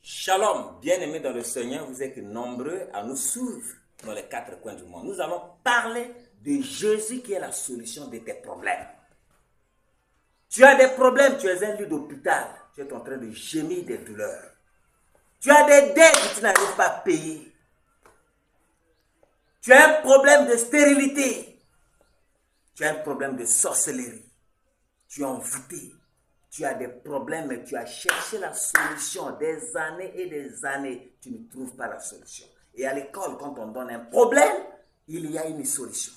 Shalom, bien-aimés dans le Seigneur, vous êtes nombreux à nous suivre dans les quatre coins du monde. Nous allons parler de Jésus qui est la solution de tes problèmes. Tu as des problèmes, tu es un lit d'hôpital, tu es en train de gémir des douleurs. Tu as des dettes que tu n'arrives pas à payer. Tu as un problème de stérilité. Tu as un problème de sorcellerie. Tu es envoûté. Tu as des problèmes et tu as cherché la solution des années et des années. Tu ne trouves pas la solution. Et à l'école, quand on donne un problème, il y a une solution.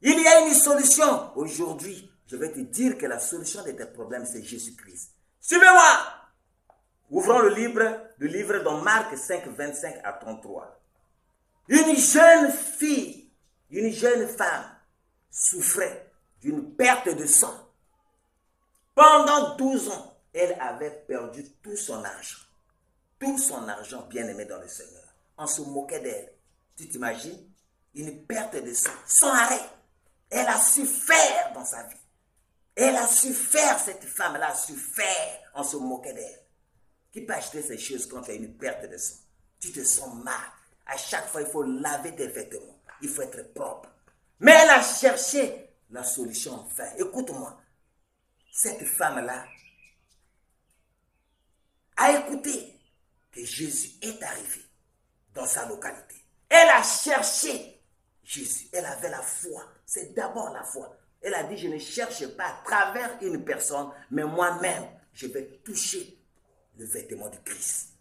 Il y a une solution. Aujourd'hui, je vais te dire que la solution de tes problèmes, c'est Jésus-Christ. Suivez-moi. Ouvrons le livre dans Marc 5, 25 à 33. Une jeune fille, une jeune femme souffrait d'une perte de sang. Pendant 12 ans, elle avait perdu tout son argent. Tout son argent, bien-aimé dans le Seigneur. On se moquait d'elle. Tu t'imagines? Une perte de sang, sans arrêt. Elle a souffert dans sa vie. Elle a souffert, cette femme-là a souffert. On se moquait d'elle. Qui peut acheter ces choses quand il y a une perte de sang? Tu te sens mal. À chaque fois, il faut laver tes vêtements. Il faut être propre. Mais elle a cherché la solution enfin. Écoute-moi. Cette femme-là a écouté que Jésus est arrivé dans sa localité. Elle a cherché Jésus. Elle avait la foi. C'est d'abord la foi. Elle a dit, je ne cherche pas à travers une personne, mais moi-même, je vais toucher le vêtement du Christ.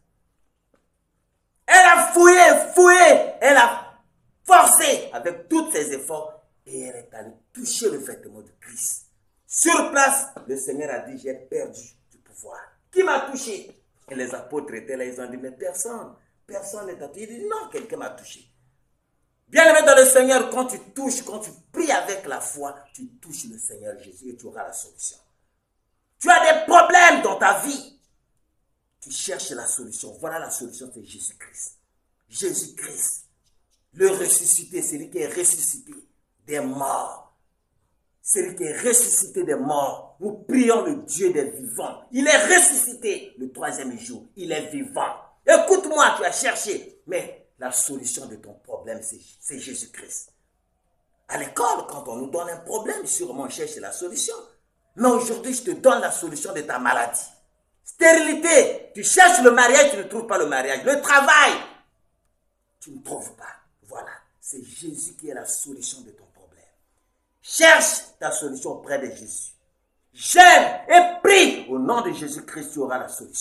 Elle a fouillé, elle a forcé avec tous ses efforts et elle est allée toucher le vêtement du Christ. Sur place, le Seigneur a dit, j'ai perdu du pouvoir. Qui m'a touché? Et les apôtres étaient là, ils ont dit, mais personne ne t'a touché. Il dit, non, quelqu'un m'a touché. Bien-aimé dans le Seigneur, quand tu touches, quand tu pries avec la foi, tu touches le Seigneur Jésus et tu auras la solution. Tu as des problèmes dans ta vie. Tu cherches la solution. Voilà la solution, c'est Jésus-Christ. Jésus-Christ, le ressuscité, celui qui est ressuscité des morts. Celui qui est ressuscité des morts. Nous prions le Dieu des vivants. Il est ressuscité le troisième jour. Il est vivant. Écoute-moi, tu as cherché. Mais la solution de ton problème, c'est Jésus-Christ. À l'école, quand on nous donne un problème, sûrement on cherche la solution. Mais aujourd'hui, je te donne la solution de ta maladie. Stérilité, tu cherches le mariage, tu ne trouves pas le mariage. Le travail, tu ne trouves pas. Voilà, c'est Jésus qui est la solution de ton problème. Cherche ta solution auprès de Jésus. Jeûne et prie au nom de Jésus-Christ, tu auras la solution.